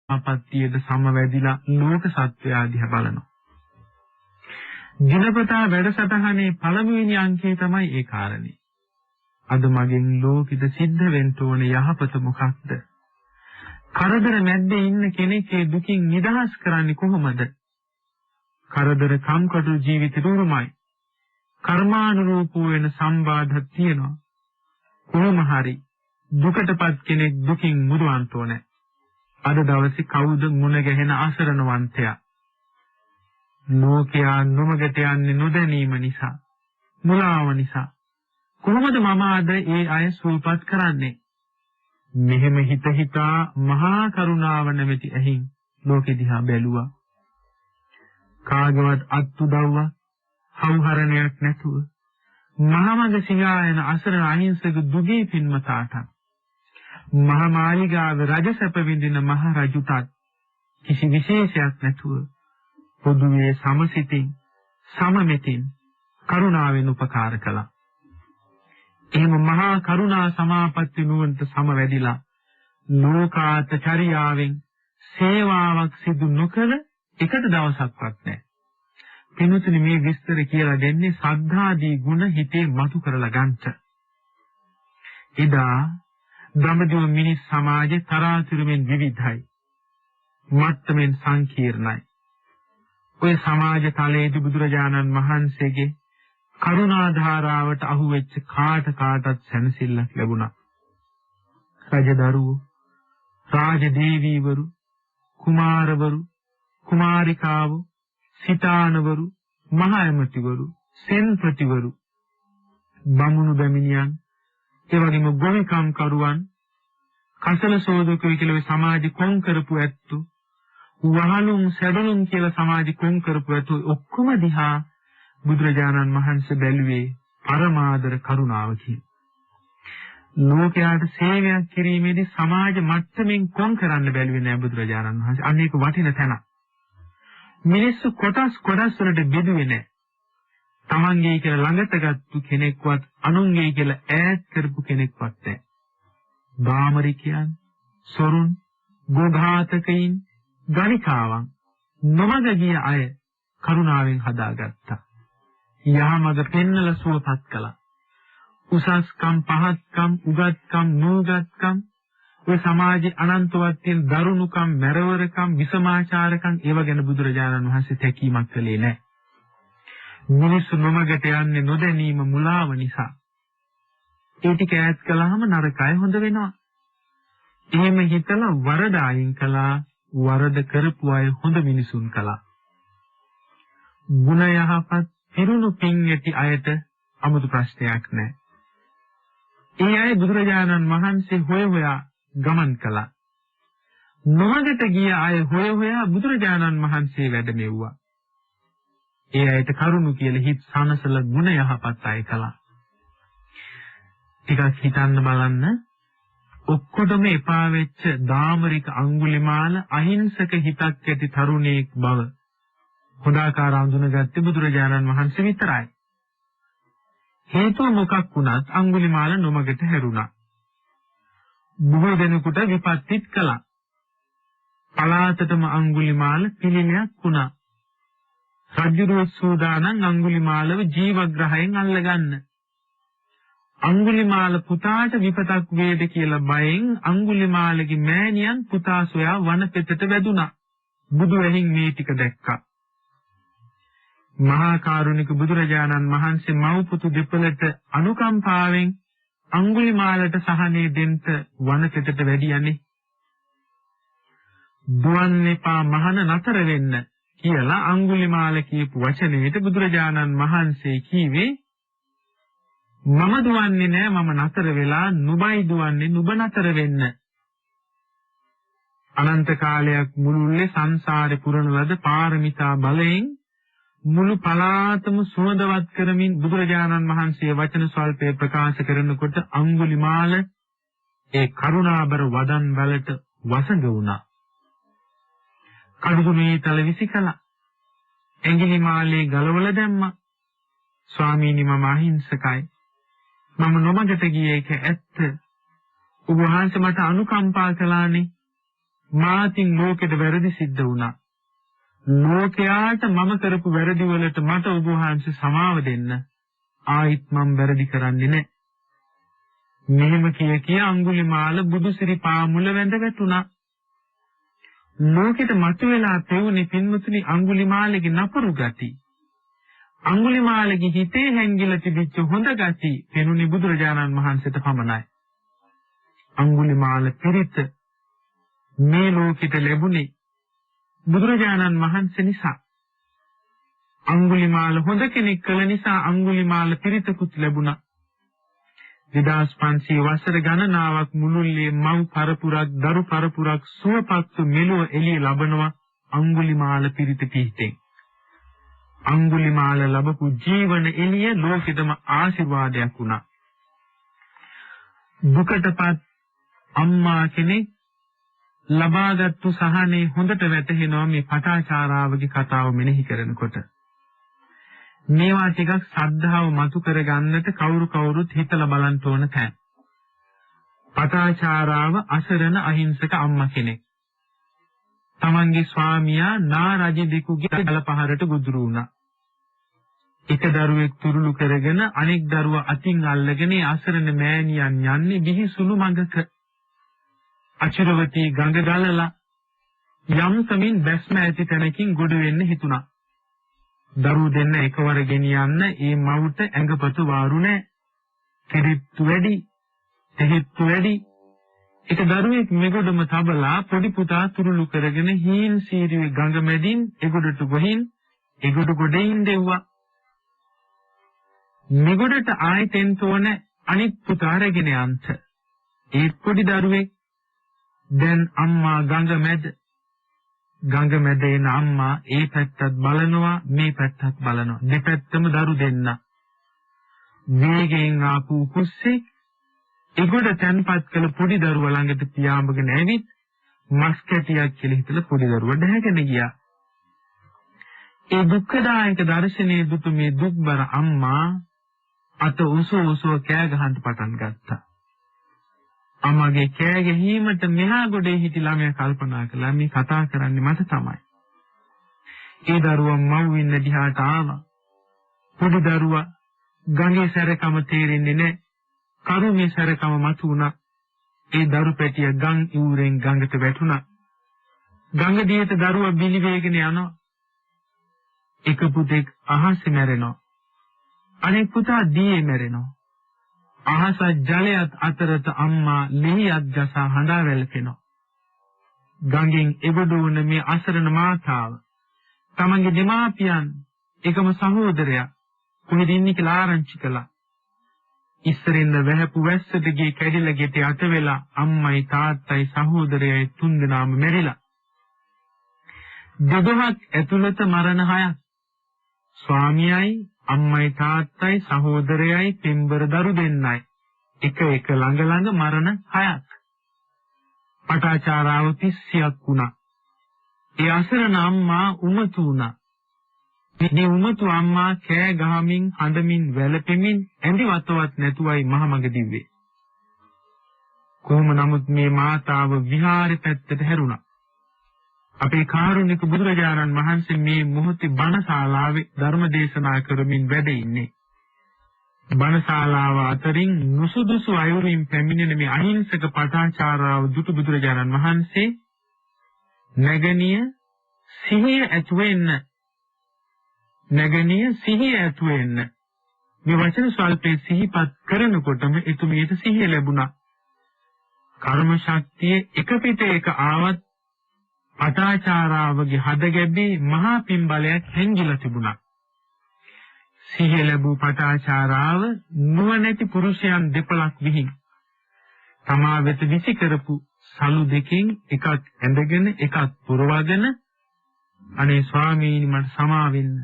අපත්තියද සමවැදිලා ලෝක සත්වයා දිහා බලනවා. දිනපතා වැඩසටහනේ පළමුවෙනි අංකය තමයි ඒ කාරණේ. අද මගෙන් ලෝකෙද සිද්ධ වෙන්න ඕන යහපත මොකක්ද? කරදර මැද්දේ ඉන්න කෙනෙක් ඒ දුකින් නිදහස් කරන්නේ කොහොමද? කරදර කම්කටොළු ජීවිතේ දුරුමයි. කර්මානුරූප වෙන සම්බාධ තියෙනවා. කොහොම හරි දුකටපත් කෙනෙක් දුකින් මුදවන්න ඕනේ. අද දවසේ කවුද මුණ ගැහෙන අසරණවන්තයා? ලෝකයා නොමගට යන්නේ නොදැනීම නිසා, මුලාව නිසා. කොහොමද මම අද ඒ අය සුවපත් කරන්නේ? මෙහෙම හිතා මහා කරුණාව නැමැති ඇහින් ලෝකෙ දිහා බැලුවා. කාගවත් අත්උදව්වක්, හවුහරණයක් නැතුව මහමඟ සිඟායන අසරණ අහිංසක දුගී පින්මතාට මහා මාලිගාවේ රජසැප විඳින මහ රජුටත් කිසි විශේෂයක් නැතුව පොදුවේ සමසිතින් සමමෙතින් කරුණාවෙන් උපකාර කළා. එහෙම මහා කරුණා සමාපatti නුවන්ට සමවැදිලා ලෝකාත චර්යාවෙන් සේවාවක් සිදු නොකළ එකට දවසක්වත් නැහැ. පින්තුනි මේ විස්තර කියලා දෙන්නේ සද්ධාදී ගුණ හිතේ මතු කරලා ගන්නට. එදා දඹදිව මිනිස් සමාජේ තරාතිරමින් විවිධයි. මත්තමින් සංකීර්ණයි. ඔය සමාජ තලයේදී බුදුරජාණන් වහන්සේගේ කරුණා ධාරාවට අහු වෙච්ච කාටත් සැනසෙල්ලක් ලැබුණා. රජදරුවෝ, රාජදේවීවරු, කුමාරවරු, කුමාරිකාවෝ, සිතානවරු, මහ ඇමතිවරු, සෙන්පතිවරු, බමුණු බැමිණියන්, ඒ වගේම ගොවිකම් කරුවන්, කසල සෝදකයෝ කියලා සමාජ කොන් කරපු ඇත්තෝ, වහලුම් සැදලුම් කියලා සමාජ කොන් කරපු ඇත්තෝ ඔක්කොම දිහා බුදුරජාණන් වහන්සේ බැලුවේ පරමාදර කරුණාවකින්. ලෝකයාට සේවයක් කිරීමේදී සමාජ මට්ටමින් කොන් කරන්න බැලුවේ නෑ බුදුරජාණන් වහන්සේ. අනේක වටින තැන. මිනිස්සු කොටස් වලට බෙදුවේ නෑ. තමන්ගේ කියලා ළඟට ගත්තු කෙනෙක්වත් අනුන්ගේ කියලා ඈත් කරපු කෙනෙක්වත් නෑ. බාමරිකයන්, සොරුන්, ගෝඝාතකයින්, ගණිකාවන් නොමග ගිය අය කරුණාවෙන් හදාගත්තා. යහමඟ පෙන්නලා සුවපත් කළා. උසස්කම්, පහත්කම්, උගත්කම්, නූගත්කම්, ඔය සමාජයේ අනන්තවත් තියෙන දරුණුකම්, මැරවරකම්, විසමාචාරකම් ඒව ගැන බුදුරජාණන් වහන්සේ තැකීමක් කළේ නැහැ. මිනිස්සු නොමගට යන්නේ නොදැනීම මුලාව නිසා. ඒ ටික ඈත් කළාම නරකයි හොඳ වෙනවා. එහෙම හිතලා වරද අයින් කළා, වරද කරපු අය හොඳ මිනිසුන් කළා. ගුණ යහපත් පිරුණු පින් ඇති අයට 아무තු ප්‍රශ්නයක් නැහැ. ඒ අය බුදුරජාණන් වහන්සේ හොයා ගමන් කළා. නොමගට ගිය අය හොයා බුදුරජාණන් වහන්සේ වැඩමෙව්වා. ඒ අයට කරුණු කියලා හිත සනසල ගුණ යහපත් අය කළා. ටිකක් හිතන්න බලන්න. ඔක්කොටම එපා වෙච්ච දාමරික අඟුලිමාල අහිංසක හිතක් ඇති තරුණයෙක් බව හොඳාකාර අඳුනගත්තේ බුදුරජාණන් වහන්සේ විතරයි. හේතුව මොකක් වුණත් අඟුලිමාල නොමගට හැරුණා. බොහෝ දෙනෙකුට විපත්තිත් කළා. පලාතටම අඟුලිමාල පිළිමයක් වුණා. රජුගේ සූදානම් අඟුලිමාලව ජීවග්‍රහයෙන් අල්ලගන්න. අඟුලිමාල පුතාට විපතක් වේද කියලා බයෙන් අඟුලිමාලගේ මෑණියන් පුතා සොයා වනපෙතට වැදුනා. බුදු රැහින් මේ ටික දැක්කා. මහා කරුණික බුදුරජාණන් වහන්සේ මව් පුතු දෙපළට අනුකම්පාවෙන් අඟුලිමාලට සහනේ දෙන්න වනපෙතට වැඩියනේ. දුවන් එපා මහන නතර වෙන්න කියලා අඟුලිමාල කියපු වචනේට බුදුරජාණන් වහන්සේ කීවේ මම දුවන්නේ නෑ, මම නතර වෙලා නුඹයි දුවන්නේ, නුඹ නතර වෙන්න. අනන්ත කාලයක් මුළුල්ලේ සංසාරේ පුරන ලද පාරමිතා බලයෙන් මුළු පලාතම සුවඳවත් කරමින් බුදුරජාණන් වහන්සේ වචන ස්වල්පේ ප්‍රකාශ කරනකොට අඟුලිමාල ඒ කරුණාබර වදන් වලට වසඟ වුණා. කඩුගුණේ තල විසිකලා ඇඟිලිමාලේ ගලවලා දැම්මා. ස්වාමීනි මම අහිංසකයි. මම නොමගට ගියේ ඒක ඇත්ත. ඔබ වහන්සේ මට අනුකම්පා කළානේ. මාතින් ලෝකෙට වැරදි සිද්ධ වුණා. ලෝකයාට මම කරපු වැරදි වලට මට ඔබ වහන්සේ සමාව දෙන්න. ආයිත් මම වැරදි කරන්නේ නැහැ. මෙහෙම කිය අඟුලිමාල බුදුසිරි පාමුල වැඳ වැටුණා. ලෝකෙට මතුවලා තෙවුනේ පින්වතුනි අඟුලිමාලගේ නපුරු ගති. අඟුලිමාලගේ හිතේ හැංගිලා තිබිච්ච හොඳ ගති පෙනුනේ බුදුරජාණන් වහන්සේට පමණයි. අඟුලිමාල පිරිත මේ ලෝකෙට ලැබුණේ බුදුරජාණන් වහන්සේ නිසා. අඟුලිමාල හොඳ කෙනෙක් කළ නිසා අඟුලිමාල පිරිතකුත් ලැබුණා. 2500 වසර ගණනාවක් මුළුල්ලේ මව් පරපුරක් දරු පරපුරක් සුවපත්තු මෙලොව එළිය ලබනවා අඟුලිමාල පිරිත පිහිටෙන්. අඟුලිමාල ලැබපු ජීවන එළිය ලෝකෙටම ආශිර්වාදයක් වුණා. දුකටපත් අම්මා කෙනෙක් ලබාගත්තු සහනේ හොඳට වැටහෙනවා මේ පටාචාරාවගේ කතාව මෙනෙහි කරනකොට. මේවා ටිකක් ශ්‍රද්ධාව මතු කරගන්නට කවුරුත් හිතලා බලන්න ඕන තැන්. පටාචාරාව අසරණ අහිංසක අම්මා කෙනෙක්. තමන්ගේ ස්වාමියා නාරජ දෙකුගේ ගලපහරට ගුදුරු වුණා. එක දරුවෙක් තුරුළු කරගෙන අනෙක් දරුවා අතින් අල්ලගෙන අසරණ මෑණියන් යන්නේ බිහිසුණු මඟක. අචිරවතී ගඟ ගලලා යම් සමින් බැස්ම ඇති තැනකින් ගොඩ වෙන්න හිතුණා. දරුවෝ දෙන්න එකවර ගෙනියන්න ඒ මවුට ඇඟපතු වාරු නැහැ. කිරිත්තු වැඩි, තෙහෙත්තු වැඩි. එක දරුවෙක් මෙගොඩම තබලා පොඩි පුතා තුරුළු කරගෙන හීන් සීරුවේ ගඟ මැදින් එගොඩට ගොහින් එගොඩ ගොඩින් දෙව්වා. මෙගොඩට ආයෙත් තෝන අනිත් පුතා රැගෙන යන්ත. ඒ පොඩි දරුවෙක් දැන් අම්මා ගඟ මැද එන අම්මා ඒ පැත්තත් බලනවා මේ පැත්තත් බලනවා. දෙපැත්තම දරු දෙන්න. වේගයෙන් ආපු කුස්සේ ඒගොඩ තැන්පත් කළ පොඩි දරුවා ළඟට පියාඹගෙන ඇවිත් මස් කැටියක් කියලා හිතලා පොඩි දරුවා දැහැගෙන ගියා. ඒ දුක්ඛදායක දර්ශනයේ දුටු මේ දුක්බර අම්මා අත උසෝ කෑ ගහන්න පටන් ගත්තා. අම්මගේ කෑ ගැහිමට මෙහා ගොඩේ හිටි ළමයා කල්පනා කළා මේ කතා කරන්නේ මට තමයි. ඒ දරුවා මව් ඉන්න දිහාට ආවා. පොඩි දරුවා ගඟේ සැරකම තේරෙන්නේ නැහැ. කරුමේ සැරකම මතු වුණා. ඒ දරු පැටිය ගම් ඉවුරෙන් ගඟට වැටුණා. ගඟ දිහට දරුවා බිලි වේගෙන යනවා. එක පුතෙක් අහසේ මැරෙනවා. අනෙක් පුතා දියේ මැරෙනවා. අහස ජලයත් අතරත අම්මා ලෙහියක් ගසා හඬා වැළපෙනවා. ගඟෙන් එබඩ වුණ මේ අසරණ මාතාව තමන්ගේ දෙමාපියන් එකම සහෝදරයා කොහෙද ඉන්නේ කියලා ආරංචි කළා. ඉස්සරින්ද වැහපු වැස්සට ගියේ කැඩිලා ගෙට යට වෙලා අම්මයි තාත්තයි සහෝදරයයි තුන්දෙනාම මැරිලා. දෙදොහක් ඇතුළත මරණ 6ක්. ස්වාමියායි අම්මයි තාත්තයි සහෝදරයයි පින්බර දරු දෙන්නයි එක ළඟ මරණ 6ක්. පටාචාරාව 30ක් වුණා. ඒ අසරණ අම්මා උමතු වුණා. මේ උමතු අම්මා කෑ ගහමින් හඬමින් වැළපෙමින් ඇඳි වතවත් නැතුවයි මහමඟ දිව්වේ. කොහොම නමුත් මේ මාතාව විහාරේ පැත්තට හැරුණා. අපේ කාරුණික බුදුරජාණන් වහන්සේ මේ මොහොතේ බණශාලාවේ ධර්ම දේශනා කරමින් වැඩ ඉන්නේ. බණශාලාව අතරින් නුසුදුසු අයුරින් පැමිණෙන මේ අහිංසක පටාචාරාව දුටු බුදුරජාණන් වහන්සේ නැගණිය සිහිය ඇතුව එන්න මේ වචන ස්වල්පේ සිහිපත් කරනකොටම එතුමියට සිහිය ලැබුණා. කර්ම ශක්තිය එක පිට එක ආවත් පටාචාරාවගේ හද ගැබේ මහා පින් බලයක් හැංගිලා තිබුණා. සිහිය ලැබූ පටාචාරාව නුවණැති පුරුෂයන් දෙපළක් විහිං තමා වෙත විසි කරපු සලු දෙකෙන් එකක් ඇඳගෙන එකක් පුරවගෙන අනේ ස්වාමීනි මට සමා වෙන්න.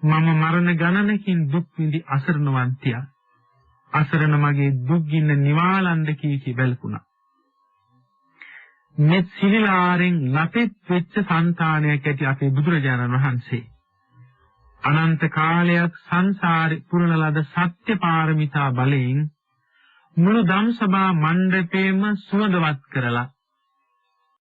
මම මරණ ගණනකින් දුක් විඳි අසරණවන්තියා. අසරණ මගේ දුක් ගින්න නිවාලන්ද කී බැලුණා. මේ සිලිලාරෙන් ලපෙත් වෙච්ච సంతානයක් ඇති අපේ බුදුරජාණන් වහන්සේ අනන්ත කාලයක් සංසාරේ පුරන ලද සත්‍ය පාරමිතා බලයෙන් මුළු ධම්සභා මණ්ඩපේම සුවඳවත් කරලා